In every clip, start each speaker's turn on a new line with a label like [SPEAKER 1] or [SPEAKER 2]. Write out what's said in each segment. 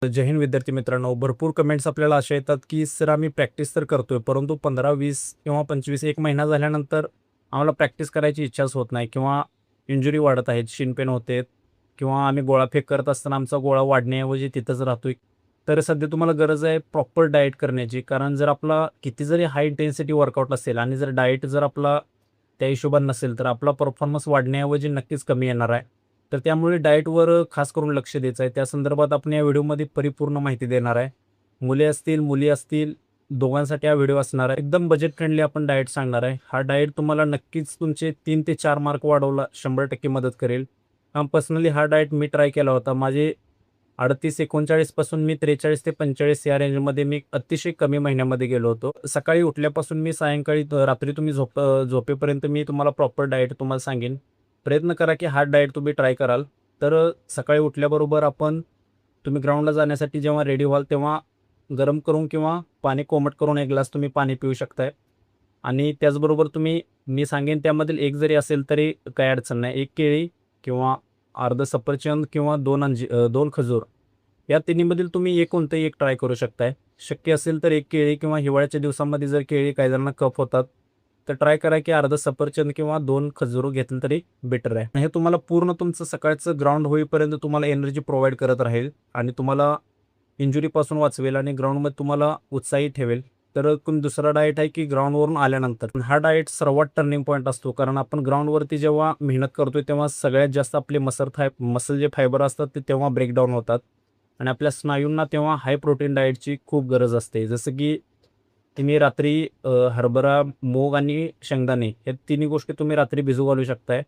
[SPEAKER 1] जय हिंद विद्यार्थी मित्रांनो, भरपूर कमेंट्स आपल्याला अशा येतात की सर आम्ही प्रॅक्टिस तर करतोय, परंतु 15-20 किंवा 25 एक महिना झाल्यानंतर आम्हाला प्रॅक्टिस करायची इच्छाच होत नाही किंवा इंजुरी वाढत आहेत, शिनपेन होते किंवा आम्ही गोळाफेक करत असताना आमचा गोळा वाढण्याऐवजी तिथंच राहतोय. तर सध्या तुम्हाला गरज आहे प्रॉपर डाएट करण्याची. कारण जर आपला किती जरी हाय इंटेन्सिटी वर्कआउट असेल आणि जर डाएट जर आपला त्या हिशोबाने नसेल, तर आपला परफॉर्मन्स वाढण्याऐवजी नक्कीच कमी येणार आहे. तर त्यामुळे डाएटवर खास करून लक्ष द्यायचं आहे. त्या संदर्भात आपण या व्हिडिओमध्ये परिपूर्ण माहिती देणार आहे. मुले असतील, मुली असतील, दोघांसाठी हा व्हिडिओ असणार आहे. एकदम बजेट फ्रेंडली आपण डाएट सांगणार आहे. हा डाएट तुम्हाला नक्कीच तुमचे 3 ते 4 मार्क वाढवला 100% मदत करेल. पर्सनली हा डाएट मी ट्राय केला होता. माझे 38-39 पासून मी 43 ते 45 या रेंजमध्ये मी अतिशय कमी महिन्यामध्ये गेलो होतो. सकाळी उठल्यापासून मी सायंकाळी रात्री तुम्ही झोपेपर्यंत मी तुम्हाला प्रॉपर डाएट तुम्हाला सांगेन. प्रयत्न करा की हा डाएट तुम्ही ट्राय कराल. तर सकाळी उठल्याबरोबर तुम्ही ग्राउंडला जाण्यासाठी जेव्हा रेडी व्हाल तेव्हा गरम करून किंवा पाणी कोमट करून 1 ग्लास तुम्ही पाणी पिऊ शकताय. आणि त्याचबरोबर मी सांगेन त्यामधील एक जरी असेल तरी काही अडचण नाही. 1 केळी किंवा अर्ध सफरचंद किंवा 2 खजूर या तिन्हीमधील तुम्ही कोणतंही एक ट्राय करू शकताय. शक्य असेल तर 1 केळी किंवा हिवाळ्याच्या दिवसामध्ये जर केळी काही जणांना कफ होतात, तर ट्राय करा की अर्ध सफरचंद किंवा 2 खजूर घेतलं तरी बेटर आहे. हे तुम्हाला पूर्ण तुमचं सकाळचं ग्राउंड होईपर्यंत तुम्हाला एनर्जी प्रोव्हाईड करत राहील आणि तुम्हाला इंजुरीपासून वाचवेल आणि ग्राउंडमध्ये तुम्हाला उत्साही ठेवेल. तर दुसरा डाएट आहे की ग्राउंडवरून आल्यानंतर हा डाएट सर्वात टर्निंग पॉईंट असतो. कारण आपण ग्राउंडवरती जेव्हा मेहनत करतोय तेव्हा सगळ्यात जास्त आपले मसल जे फायबर असतात ते तेव्हा ब्रेकडाऊन होतात आणि आपल्या स्नायूंना तेव्हा हाय प्रोटीन डाएटची खूप गरज असते. जसं की तुम्ही रात्री हरभरा, मूग आणि शेंगदाणे या तिन्ही गोष्टी तुम्ही रात्री भिजू घालू शकताय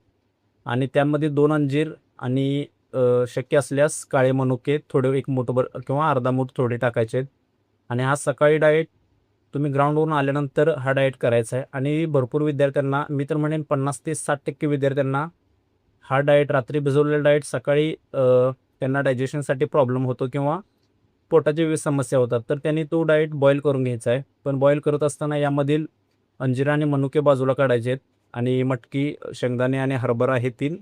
[SPEAKER 1] आणि त्यामध्ये 2 अंजीर आणि शक्य असल्यास काळे मनुके थोडे 1 मूठभर किंवा अर्धा मूठ थोडे टाकायचे आहेत आणि हा सकाळी डाएट तुम्ही ग्राउंडवरून आल्यानंतर हा डाएट करायचा आहे. आणि भरपूर विद्यार्थ्यांना मी तर म्हणेन 50 ते 60% विद्यार्थ्यांना हा डाएट रात्री भिजवलेला डाएट सकाळी त्यांना डायजेशनसाठी प्रॉब्लेम होतो किंवा पोटाच्या विविध समस्या होतात. तर त्यांनी तो डाएट बॉईल करून घ्यायचा आहे. पण बॉईल करत असताना यामधील अंजीर आणि मनुके बाजूला काढायचे आहेत आणि मटकी, शेंगदाणे आणि हरभरा हे 3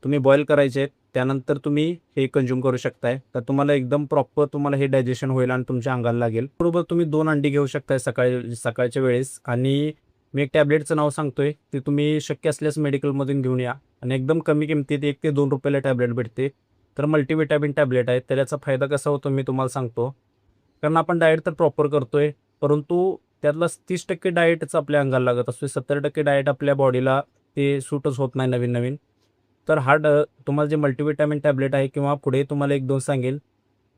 [SPEAKER 1] तुम्ही बॉईल करायचे आहेत. त्यानंतर तुम्ही हे कंझ्युम करू शकताय. तर तुम्हाला एकदम प्रॉपर तुम्हाला हे डायजेशन होईल आणि तुमच्या अंगाला लागेल. बरोबर तुम्ही 2 अंडी घेऊ शकताय सकाळच्या वेळेस आणि मी एक टॅब्लेटचं नाव सांगतोय, ते तुम्ही शक्य असल्यास मेडिकलमधून घेऊन या आणि एकदम कमी किमतीत ₹1 ते ₹2 टॅब्लेट भेटते. तर मल्टीव्हिटॅमिन टॅब्लेट आहे. तर याचा फायदा कसा होतो मी तुम्हाला सांगतो. कारण आपण डाएट तर प्रॉपर करतोय, परंतु त्यातला 30% डाएटच आपल्या अंगाला लागत असतो. 70% डाएट आपल्या बॉडीला ते सूटच होत नाही नवीन-नवीन. तर तुम्हाला जे मल्टीव्हिटॅमिन टॅब्लेट आहे किंवा पुढे तुम्हाला 1-2 सांगेल.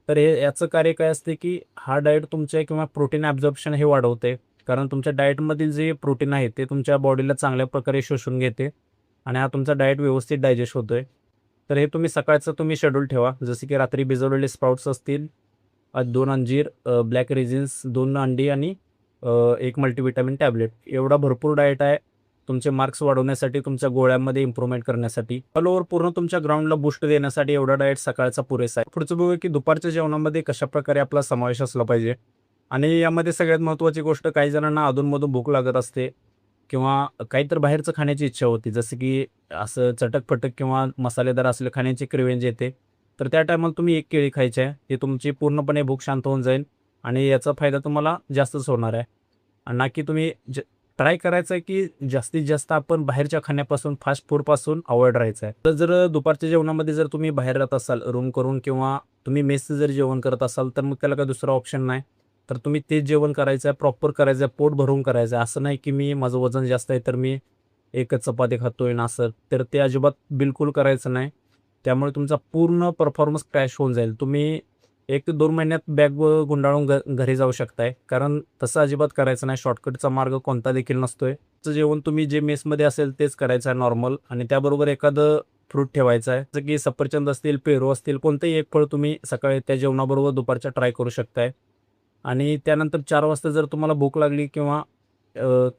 [SPEAKER 1] तर याचं कार्य काय असते, की हा डाएट तुमच्या किंवा प्रोटीन ॲब्झॉर्प्शन हे वाढवते. कारण तुमच्या डाएटमधील जे प्रोटीन आहे ते तुमच्या बॉडीला चांगल्या प्रकारे शोषून घेते आणि हा तुमचा डाएट व्यवस्थित डायजेस्ट होतोय. तर हे तुम्ही सकाळचं शेड्यूल ठेवा. जसे की रात्री भिजवलेले स्प्राउट्स असतील, 2 अंजीर, ब्लॅक रेझिन्स, 2 अंडी आणि 1 मल्टीव्हिटॅमिन टॅब्लेट. एवढा भरपूर डाएट आहे तुमचे मार्क्स वाढवण्यासाठी, तुमच्या गोळ्यांमध्ये इम्प्रूव्हमेंट करण्यासाठी. ऑल ओव्हर पूर्ण तुमच्या ग्राउंडला बूस्ट देण्यासाठी एवढा डाएट सकाळचा पुरेसा आहे. पुढचं बघूया की दुपारच्या जेवणामध्ये कशाप्रकारे आपला समावेश असला पाहिजे. आणि यामध्ये सगळ्यात महत्त्वाची गोष्ट, काही जणांना अधूनमधून भूक लागत असते किंवा काहीतरी बाहेरचं खाण्याची इच्छा होती. जसं की असं चटक-पटक किंवा मसालेदार असलेलं खाण्याची क्रेव्हिंग येते. तर त्या टायमाला तुम्ही 1 केळी खायची आहे. हे तुमची पूर्णपणे भूक शांत होऊन जाईल आणि याचा फायदा तुम्हाला जास्तच होणार आहे. आणि ना की तुम्ही ट्राय करायचं आहे की जास्तीत जास्त आपण बाहेरच्या खाण्यापासून, फास्ट फूडपासून अव्हॉइड राहायचं आहे. तर जर दुपारच्या जेवणामध्ये जर तुम्ही बाहेर राहत असाल रूम करून किंवा तुम्ही मेसचं जर जेवण करत असाल, तर मग त्याला काही दुसरा ऑप्शन नाही. तर तुम्ही तेच जेवण करायचं आहे, प्रॉपर करायचं आहे, पोट भरून करायचं आहे. असं नाही की माझं वजन जास्त आहे तर मी एकच चपाती खातोय ना असं. तर ते अजिबात बिलकुल करायचं नाही. त्यामुळे तुमचा पूर्ण परफॉर्मन्स क्रॅश होऊन जाईल. तुम्ही 1 ते 2 महिन्यात बॅग गुंडाळून घरी जाऊ शकताय. कारण तसं अजिबात करायचं नाही. शॉर्टकटचा मार्ग कोणता देखील नसतोय. जेवण तुम्ही जे मेसमध्ये असेल तेच करायचं आहे नॉर्मल आणि त्याबरोबर एखादं फ्रूट ठेवायचं आहे. जसं की सफरचंद असतील, पेरू असतील, कोणतंही एक फळ तुम्ही सकाळी त्या जेवणाबरोबर दुपारच्या ट्राय करू शकताय. आणि त्यानंतर 4 वाजता जर तुम्हाला भूक लागली किंवा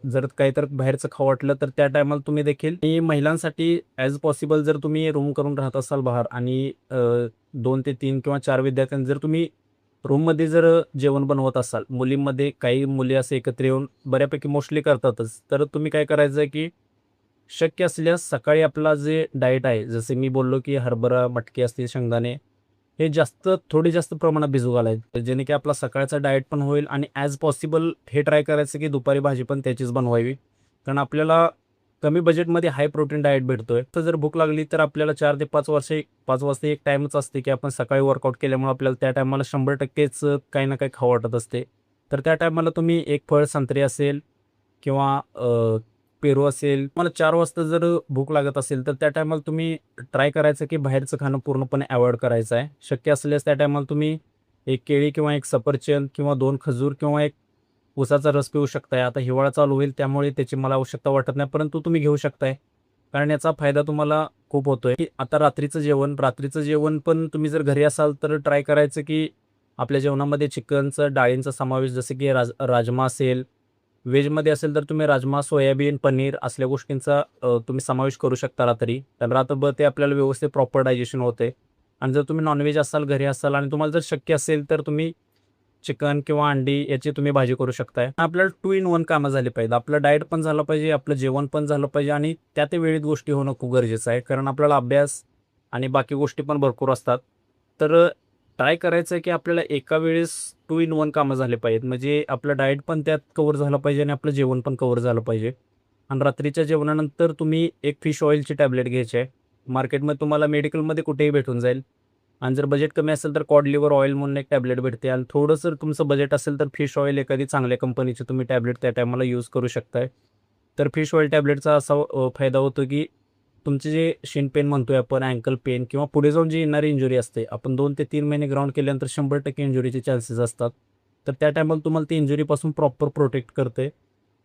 [SPEAKER 1] जर काहीतरी बाहेरचं खावं वाटलं तर त्या टायमाला तुम्ही देखील आणि महिलांसाठी ॲज पॉसिबल जर तुम्ही रूम करून राहत असाल बाहेर आणि 2 ते 3 किंवा 4 विद्यार्थ्यांनी जर तुम्ही रूममध्ये जर जेवण बनवत असाल, मुलींमध्ये काही मुली असे एकत्र येऊन बऱ्यापैकी मोस्टली करतातच. तर तुम्ही काय करायचं आहे की शक्य असल्यास सकाळी आपला जे डाएट आहे, जसे मी बोललो की हरभरा, मटकी असतील, शेंगदाणे हे थोडी जास्त प्रमाणात भिजू घालायचं, जेणे की आपला सकाळचा डाएट पण होईल आणि ॲज पॉसिबल हे ट्राय करायचं की दुपारी भाजी पण त्याचीच बनवावी. कारण आपल्याला कमी बजेटमध्ये हाय प्रोटीन डाएट भेटतोय. तर जर भूक लागली तर आपल्याला 4 ते 5 वाजता एक टाईमच असते की आपण सकाळी वर्कआउट केल्यामुळे आपल्याला त्या टायमाला 100%च काही ना काही खावं वाटत असते. तर त्या टायमाला तुम्ही एक फळ संत्री असेल किंवा पेरू असेल. मला 4 वाजता जर भूक लागत असेल तर त्या टायमाला तुम्ही ट्राय करायचं की बाहेरचं खाणं पूर्णपणे अव्हॉइड करायचं आहे. शक्य असल्यास त्या टायमाला तुम्ही एक केळी किंवा एक सफरचंद किंवा 2 खजूर किंवा एक उसाचा रस पिऊ शकताय. आता हिवाळा चालू होईल त्यामुळे त्याची मला आवश्यकता वाटत नाही, परंतु तुम्ही घेऊ शकताय. कारण याचा फायदा तुम्हाला खूप होतोय, की आता रात्रीचं जेवण पण तुम्ही जर घरी असाल तर ट्राय करायचं की आपल्या जेवणामध्ये चिकनचं, डाळींचा समावेश जसं की राजमा असेल. व्हेजमध्ये असेल तर तुम्ही राजमा, सोयाबीन, पनीर असल्या गोष्टींचा तुम्ही समावेश करू शकता रात्री. तर रात्रभर ते आपल्याला व्यवस्थित प्रॉपर डायजेशन होते. आणि जर तुम्ही नॉन-व्हेज असाल, घरी असाल आणि तुम्हाला जर शक्य असेल तर तुम्ही चिकन किंवा अंडी याची तुम्ही भाजी करू शकताय. आपल्याला 2 इन 1 कामं झाली पाहिजेत. आपलं डाएट पण झालं पाहिजे, आपलं जेवण पण झालं पाहिजे आणि त्या वेळेत गोष्टी होणं खूप गरजेचं आहे. कारण आपल्याला अभ्यास आणि बाकी गोष्टी पण भरपूर असतात. तर ट्राय करायचं आहे की आपल्याला एका वेळेस 2 इन 1 कामं झाले पाहिजेत. म्हणजे आपलं डाएट पण त्यात कव्हर झालं पाहिजे आणि आपलं जेवण पण कव्हर झालं पाहिजे. आणि रात्रीच्या जेवणानंतर तुम्ही एक फिश ऑइलची टॅबलेट घ्यायची आहे. मार्केटमध्ये तुम्हाला मेडिकलमध्ये कुठेही भेटून जाईल. आणि जर बजेट कमी असेल तर कॉड लिव्हर ऑइल म्हणून एक टॅबलेट भेटते आणि थोडंसं तुमचं बजेट असेल तर फिश ऑइल एखादी चांगल्या कंपनीची तुम्ही टॅबलेट त्या टायमाला यूज करू शकताय. तर फिश ऑइल टॅबलेटचा असा फायदा होतो की तुमचे जे शिन पेन म्हणतोय आपण, अँकल पेन किंवा पुढे जाऊन जी येणारी इंजुरी असते, आपण 2 ते 3 महिने ग्राउंड केल्यानंतर 100% इंजुरीचे चान्सेस असतात. तर त्या टायमाला तुम्हाला ती इंजुरीपासून प्रॉपर प्रोटेक्ट करते.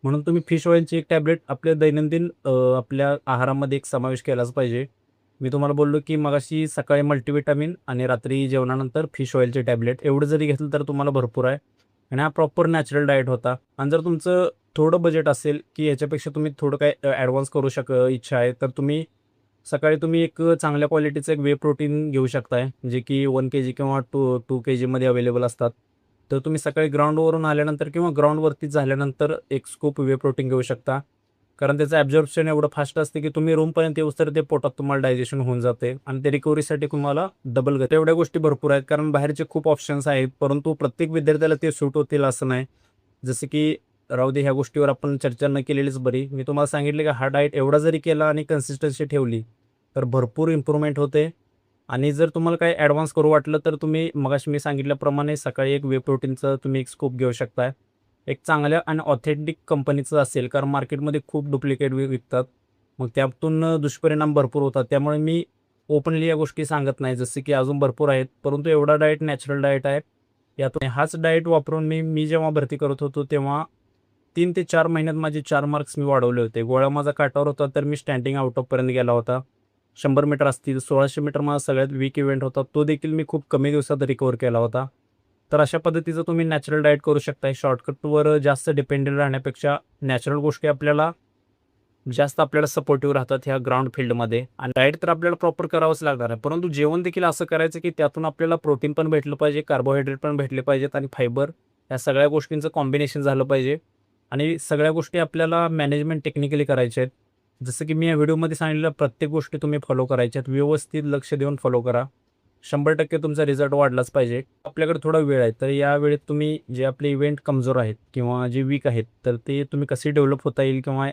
[SPEAKER 1] म्हणून तुम्ही फिश ऑइलची एक टॅबलेट आपल्या दैनंदिन आपल्या आहारामध्ये एक समावेश केलाच पाहिजे. मी तुम्हाला बोललो की मगाशी सकाळी मल्टीव्हिटॅमिन आणि रात्री जेवणानंतर फिश ऑइलचे टॅबलेट एवढं जरी घेतलं तर तुम्हाला भरपूर आहे. आणि हा प्रॉपर नॅचरल डाएट होता. आणि जर तुमचं थोडं बजेट असेल की याच्यापेक्षा तुम्ही थोडं काही ॲडव्हान्स करू इच्छा आहे, तर सकाळी तुम्ही एक चांगल्या क्वालिटीचं एक वे प्रोटीन घेऊ शकताय, जे की 1 केजी किंवा 2 केजीमध्ये अवेलेबल असतात. तर तुम्ही सकाळी ग्राउंडवरून आल्यानंतर किंवा ग्राउंडवरतीच झाल्यानंतर एक स्कूप वे प्रोटीन घेऊ शकता. कारण त्याचं ॲब्झॉर्प्शन एवढं फास्ट असते की तुम्ही रूमपर्यंत येऊस्तर ते पोटात तुम्हाला डायजेशन होऊन जाते आणि ते रिकव्हरीसाठी तुम्हाला डबल एवढ्या गोष्टी भरपूर आहेत. कारण बाहेरचे खूप ऑप्शन्स आहेत, परंतु प्रत्येक विद्यार्थ्याला ते सूट होतील असं नाही. जसं की राहू दे, ह्या गोष्टीवर आपण चर्चा न केलेलीच बरी. मी तुम्हाला सांगितले की हा डाएट एवढा जरी केला आणि कन्सिस्टन्सी ठेवली तर भरपूर इम्प्रूव्हमेंट होते. आणि जर तुम्हाला काही ॲडव्हान्स करू वाटलं तर तुम्ही मगाशी मी सांगितल्याप्रमाणे सकाळी एक वे प्रोटीनचं तुम्ही एक स्कूप घेऊ शकता. एक चांगल्या आणि ऑथेंटिक कंपनीचं असेल, कारण मार्केटमध्ये खूप डुप्लिकेट विकतात. मग त्यातून दुष्परिणाम भरपूर होतात. त्यामुळे मी ओपनली या गोष्टी सांगत नाही, जसं की अजून भरपूर आहेत. परंतु एवढा डाएट नॅचरल डाएट आहे. यातून हाच डाएट वापरून मी जेव्हा भरती करत होतो तेव्हा 3 ते 4 महिन्यात माझे 4 मार्क्स मी वाढवले होते. गोळा माझा काठावर होता तर मी स्टँडिंग आउट ऑफपर्यंत गेला होता. 100 मीटर असतील, 1600 मीटर माझा सगळ्यात वीक इव्हेंट होता. तो देखील मी खूप कमी दिवसात रिकव्हर केला होता. तर अशा पद्धतीचं तुम्ही नॅचरल डाएट करू शकता. शॉर्टकटवर जास्त डिपेंडेंट राहण्यापेक्षा नॅचरल गोष्टी आपल्याला सपोर्टिव्ह राहतात ह्या ग्राउंड फील्डमध्ये. आणि डाएट तर आपल्याला प्रॉपर करावंच लागणार आहे. परंतु जेवण देखील असं करायचं की त्यातून आपल्याला प्रोटीन पण भेटलं पाहिजे, कार्बोहायड्रेट पण भेटले पाहिजेत आणि फायबर, या सगळ्या गोष्टींचं कॉम्बिनेशन झालं पाहिजे. आणि सगळ्या गोष्टी आपल्याला मॅनेजमेंट टेक्निकली करायच्या आहेत. जसं की मी या व्हिडिओमध्ये सांगितलेल्या प्रत्येक गोष्टी तुम्ही फॉलो करायच्या आहेत. व्यवस्थित लक्ष देऊन फॉलो करा. 100% तुमचा रिझल्ट वाढलाच पाहिजे. आपल्याकडे थोडा वेळ आहे, तर या वेळेत तुम्ही जे आपले इव्हेंट कमजोर आहेत किंवा जे वीक आहेत, तर ते तुम्ही कसे डेव्हलप होता येईल किंवा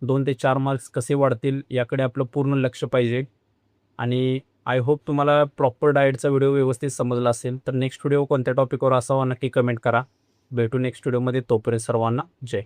[SPEAKER 1] 2 ते 4 मार्क्स कसे वाढतील याकडे आपलं पूर्ण लक्ष पाहिजे. आणि आय होप तुम्हाला प्रॉपर डाएटचा व्हिडिओ व्यवस्थित समजला असेल. तर नेक्स्ट व्हिडिओ कोणत्या टॉपिकवर असावा नक्की कमेंट करा. भेटू नेक्स्ट व्हिडिओमध्ये. तोपर्यंत सर्वांना जय.